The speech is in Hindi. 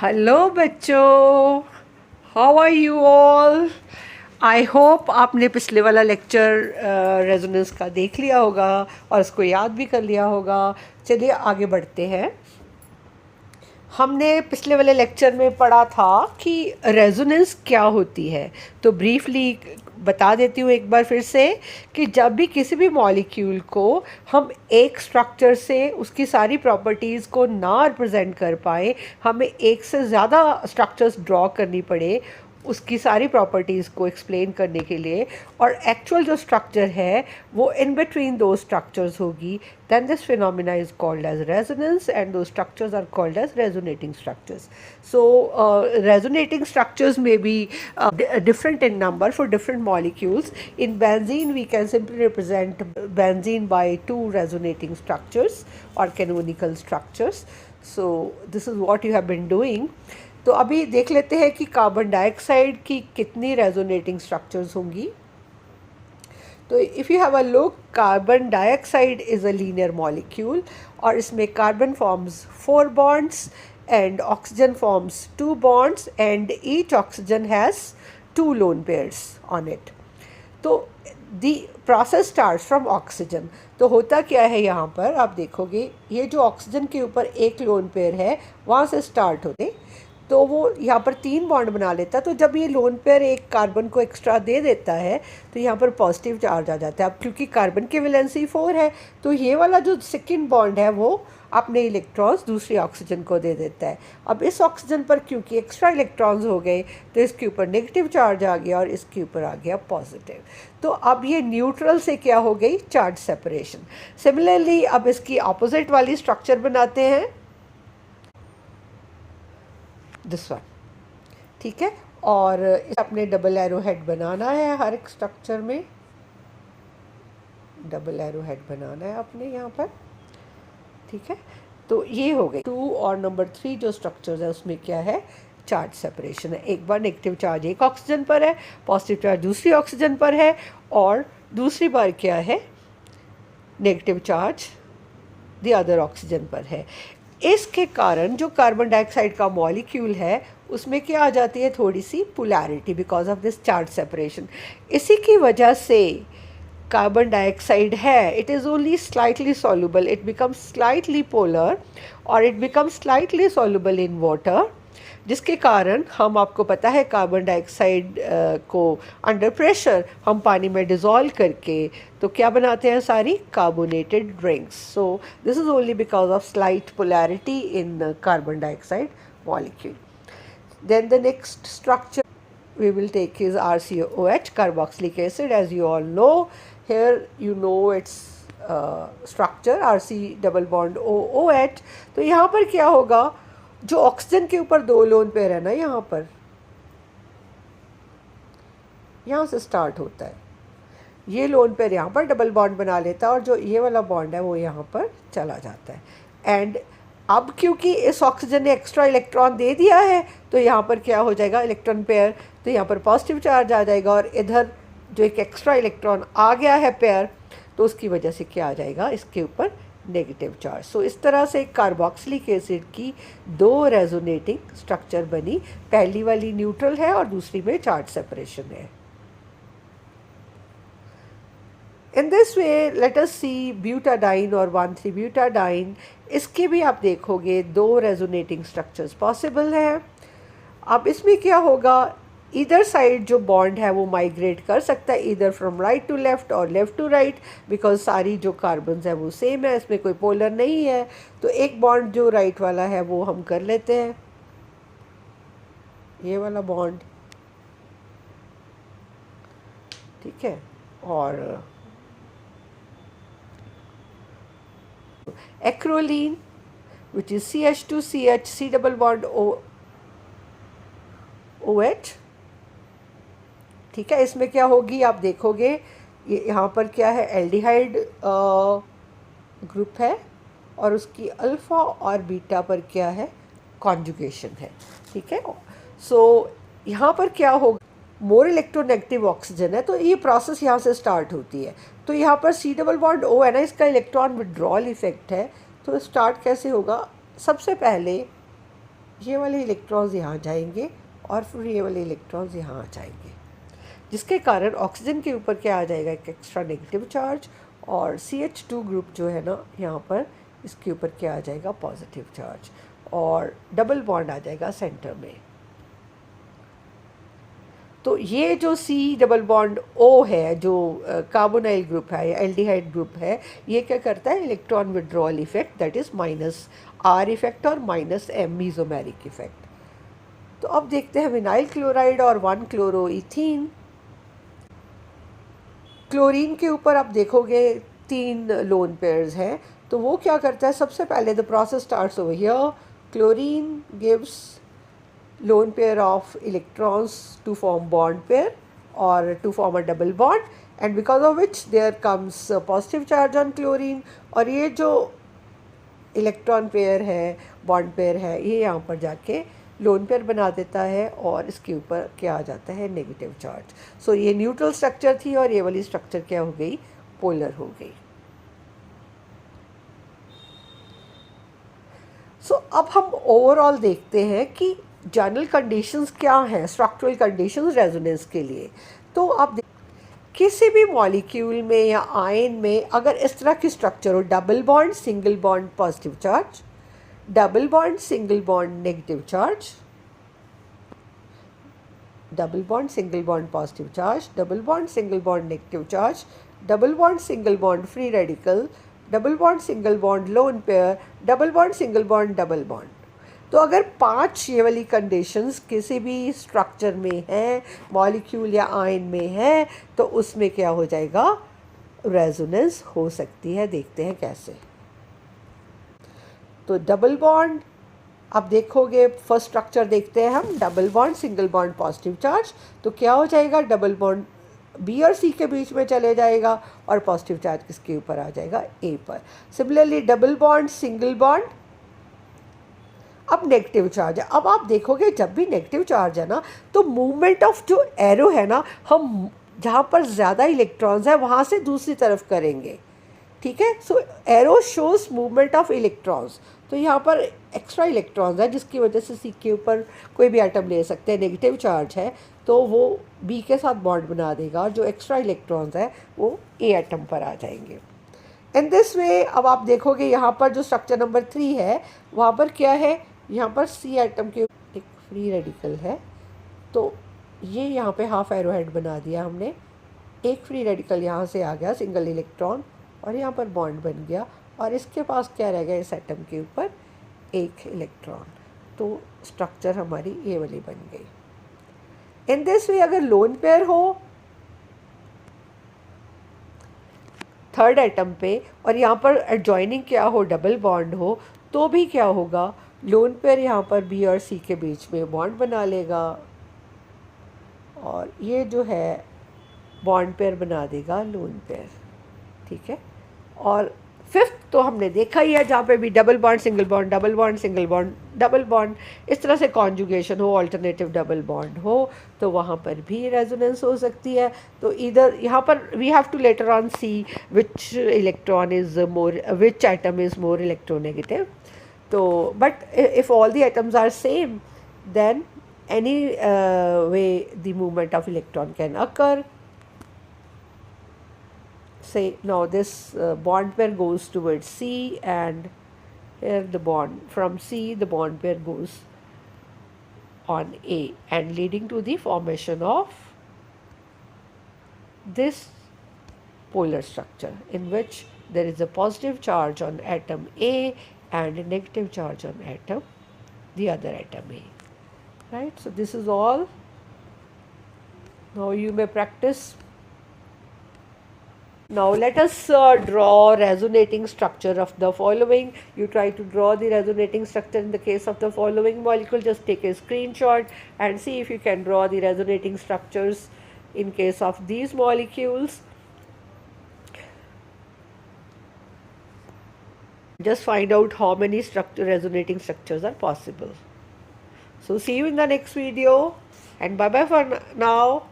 हेलो बच्चों, how are you all. I hope आपने पिछले वाला लेक्चर रेजोनेंस का देख लिया होगा और उसको याद भी कर लिया होगा। चलिए आगे बढ़ते हैं। हमने पिछले वाले लेक्चर में पढ़ा था कि रेजोनेंस क्या होती है। तो ब्रीफली बता देती हूँ एक बार फिर से कि जब भी किसी भी मॉलिक्यूल को हम एक स्ट्रक्चर से उसकी सारी प्रॉपर्टीज़ को ना रिप्रेजेंट कर पाए, हमें एक से ज़्यादा स्ट्रक्चर्स ड्रॉ करनी पड़े उसकी सारी प्रॉपर्टीज़ को एक्सप्लेन करने के लिए, और एक्चुअल जो स्ट्रक्चर है वो इन बिटवीन दो स्ट्रक्चर्स होगी, then this phenomena is called as resonance and those structures are called as resonating structures. So resonating structures may be different in number for different molecules. In benzene we can simply represent benzene by two resonating structures or canonical structures. So this is what you have been doing. तो अभी देख लेते हैं कि कार्बन डाइऑक्साइड की कितनी रेजोनेटिंग स्ट्रक्चर्स होंगी। तो if you have a look, carbon dioxide is a linear molecule और इसमें carbon forms 4 bonds and oxygen forms 2 bonds and each oxygen has 2 lone pairs on it. तो the process start from oxygen. तो होता क्या है यहाँ पर आप देखोगे, ये जो ऑक्सीजन के ऊपर एक लोन पेयर है वहाँ से स्टार्ट होते, तो वो यहाँ पर 3 बॉन्ड बना लेता है। तो जब ये लोन पेयर एक कार्बन को एक्स्ट्रा दे देता है तो यहाँ पर पॉजिटिव चार्ज आ जाता है। अब क्योंकि कार्बन की वैलेंसी 4 है तो ये वाला जो सेकंड बॉन्ड है वो अपने इलेक्ट्रॉन्स दूसरी ऑक्सीजन को दे देता है। अब इस ऑक्सीजन पर क्योंकि एक्स्ट्रा इलेक्ट्रॉन्स हो गए तो इसके ऊपर नेगेटिव चार्ज आ गया और इसके ऊपर आ गया पॉजिटिव। तो अब ये न्यूट्रल से क्या हो गई, चार्ज सेपरेशन। सिमिलरली अब इसकी अपोजिट वाली स्ट्रक्चर बनाते हैं, दिस वन, ठीक है। और अपने डबल एरो हेड बनाना है, हर एक स्ट्रक्चर में डबल एरो हेड बनाना है अपने यहाँ पर, ठीक है। तो ये हो गई 2 और नंबर 3 जो स्ट्रक्चर्स है उसमें क्या है, चार्ज सेपरेशन है। एक बार नेगेटिव चार्ज एक ऑक्सीजन पर है, पॉजिटिव चार्ज दूसरी ऑक्सीजन पर है, और दूसरी बार क्या है, negative charge the other oxygen पर है। इसके कारण जो कार्बन डाइऑक्साइड का मॉलिक्यूल है उसमें क्या आ जाती है, थोड़ी सी polarity because of this charge separation. इसी की वजह से कार्बन डाइऑक्साइड है, it is only slightly soluble, it becomes slightly polar और it becomes slightly soluble in water, जिसके कारण हम, आपको पता है कार्बन डाइऑक्साइड को अंडर प्रेशर हम पानी में डिज़ोल्व करके तो क्या बनाते हैं, सारी carbonated drinks. So this is only because of slight polarity in carbon dioxide molecule. Then the next structure we will take is RCOH, carboxylic acid. As you all know, here you know its structure, RC double bond OH. तो यहाँ पर क्या होगा, जो ऑक्सीजन के ऊपर 2 लोन पेयर है ना, यहाँ पर यहाँ से स्टार्ट होता है, ये लोन पेयर यहाँ पर डबल बॉन्ड बना लेता है और जो ये वाला बॉन्ड है वो यहाँ पर चला जाता है। एंड अब क्योंकि इस ऑक्सीजन ने एक्स्ट्रा इलेक्ट्रॉन दे दिया है तो यहाँ पर क्या हो जाएगा, इलेक्ट्रॉन पेयर, तो यहाँ पर पॉजिटिव चार्ज आ जाएगा और इधर जो एक एक्स्ट्रा इलेक्ट्रॉन आ गया है पेयर तो उसकी वजह से क्या आ जाएगा, इसके ऊपर नेगेटिव चार्ज। सो इस तरह से कार्बोक्सिलिक एसिड की 2 रेजोनेटिंग स्ट्रक्चर बनी, पहली वाली न्यूट्रल है और दूसरी में चार्ज सेपरेशन है। In this way, let us see butadiene और 1,3-butadiene, इसके भी आप देखोगे 2 रेजोनेटिंग स्ट्रक्चर्स पॉसिबल हैं। अब इसमें क्या होगा, इधर साइड जो बॉन्ड है वो माइग्रेट कर सकता है इधर फ्रॉम राइट टू लेफ़्ट और लेफ़्ट टू राइट, बिकॉज सारी जो कार्बन्स है वो सेम है, इसमें कोई पोलर नहीं है। तो एक बॉन्ड जो राइट वाला है वो हम कर लेते हैं, ये वाला बॉन्ड, ठीक है। और acrolein which is CH2CH C double bond OH, ठीक है। इसमें क्या होगी आप देखोगे, ये यहाँ पर क्या है, एल्डिहाइड ग्रुप है और उसकी अल्फ़ा और बीटा पर क्या है, कॉन्जुगेशन है, ठीक है। सो यहाँ पर क्या होगा, मोर इलेक्ट्रोनेगेटिव ऑक्सीजन है तो ये प्रोसेस यहाँ से स्टार्ट होती है। तो यहाँ पर C डबल बॉन्ड O है ना, इसका इलेक्ट्रॉन विड्रॉल इफेक्ट है। तो स्टार्ट कैसे होगा, सबसे पहले ये वाले इलेक्ट्रॉन्स यहाँ जाएंगे और फिर ये वाले इलेक्ट्रॉन्स यहाँ आ जाएंगे, जिसके कारण ऑक्सीजन के ऊपर क्या आ जाएगा, एक एक्स्ट्रा नेगेटिव चार्ज, और CH2 ग्रुप जो है ना यहाँ पर, इसके ऊपर क्या आ जाएगा, पॉजिटिव चार्ज, और डबल बॉन्ड आ जाएगा सेंटर में। तो ये जो C डबल बॉन्ड O है, जो कार्बोनाइल ग्रुप है या एल्डिहाइड ग्रुप है, ये क्या करता है, electron withdrawal effect, that is -R effect और -M मीजोमेरिक इफेक्ट। तो अब देखते हैं विनाइल क्लोराइड और 1-क्लोरोईथीन। क्लोरीन के ऊपर आप देखोगे 3 लोन पेयर्स हैं, तो वो क्या करता है, सबसे पहले the process starts over here, chlorine gives lone pair of electrons to form bond pair or to form a double bond, and because of which there comes a positive charge on chlorine, और ये जो इलेक्ट्रॉन पेयर है, बॉन्ड पेयर है, ये यहाँ पर जाके लोन पेयर बना देता है और इसके ऊपर क्या आ जाता है, नेगेटिव चार्ज। सो ये न्यूट्रल स्ट्रक्चर थी और ये वाली स्ट्रक्चर क्या हो गई, पोलर हो गई। सो अब हम ओवरऑल देखते हैं कि जनरल कंडीशंस क्या हैं, स्ट्रक्चरल कंडीशंस रेजोनेंस के लिए। तो आप किसी भी मॉलिक्यूल में या आयन में अगर इस तरह की स्ट्रक्चर हो, double bond single bond positive charge, double bond single bond negative charge, double bond single bond positive charge, double bond single bond negative charge, double bond single bond free radical, double bond single bond lone pair, double bond single bond double bond. तो अगर 5 ये वाली कंडीशंस किसी भी स्ट्रक्चर में हैं, मॉलिक्यूल या आयन में है, तो उसमें क्या हो जाएगा, रेजोनेंस हो सकती है। देखते हैं कैसे। तो डबल बॉन्ड, अब देखोगे फर्स्ट स्ट्रक्चर देखते हैं हम, double bond single bond positive charge, तो क्या हो जाएगा, डबल बॉन्ड B और C के बीच में चले जाएगा और पॉजिटिव चार्ज किसके ऊपर आ जाएगा, A पर। Similarly double bond single bond, अब नेगेटिव चार्ज है। अब आप देखोगे जब भी नेगेटिव चार्ज है ना, तो मूवमेंट ऑफ जो एरो है ना, हम जहाँ पर ज़्यादा इलेक्ट्रॉन्स है वहाँ से दूसरी तरफ करेंगे, ठीक है। So arrow shows movement of electrons, तो यहाँ पर एक्स्ट्रा इलेक्ट्रॉन्स है जिसकी वजह से C के ऊपर कोई भी आइटम ले सकते हैं, नेगेटिव चार्ज है तो वो B के साथ बॉन्ड बना देगा, और जो एक्स्ट्रा इलेक्ट्रॉन्स है वो A आइटम पर आ जाएंगे। इन दिस वे अब आप देखोगे यहाँ पर जो स्ट्रक्चर नंबर 3 है, वहाँ पर क्या है, यहाँ पर C आइटम के एक फ्री रेडिकल है, तो ये यहाँ पे हाफ एरोहेड बना दिया हमने, एक फ्री रेडिकल यहाँ से आ गया सिंगल इलेक्ट्रॉन, और यहाँ पर बॉन्ड बन गया, और इसके पास क्या रह गया, इस एटम के ऊपर एक इलेक्ट्रॉन, तो स्ट्रक्चर हमारी ये वाली बन गई। इन दिस वे अगर लोन पेयर हो थर्ड एटम पे और यहाँ पर एडजॉइनिंग क्या हो, डबल बॉन्ड हो, तो भी क्या होगा, लोन पेयर यहाँ पर B और C के बीच में बॉन्ड बना लेगा, और ये जो है बॉन्ड पेयर बना देगा लोन पेयर, ठीक है। और फिफ्थ तो हमने देखा ही है, जहाँ पे भी double bond single bond, double bond single bond, double bond, इस तरह से कॉन्जुगेशन हो, अल्टरनेटिव डबल बॉन्ड हो, तो वहाँ पर भी रेजोनेंस हो सकती है। तो इधर यहाँ पर we have to later on see which electron is more, which atom is more electronegative. तो but if all the atoms are same, then any way the movement of electron can occur. Say now this bond pair goes towards C, and here the bond from C, the bond pair goes on A, and leading to the formation of this polar structure in which there is a positive charge on atom A and a negative charge on atom, the other atom A, right? So this is all. Now you may practice. Now let us draw resonating structure of the following. You try to draw the resonating structure in the case of the following molecule. Just take a screenshot and see if you can draw the resonating structures in case of these molecules. Just find out how many resonating structures are possible. So see you in the next video, and bye bye for now.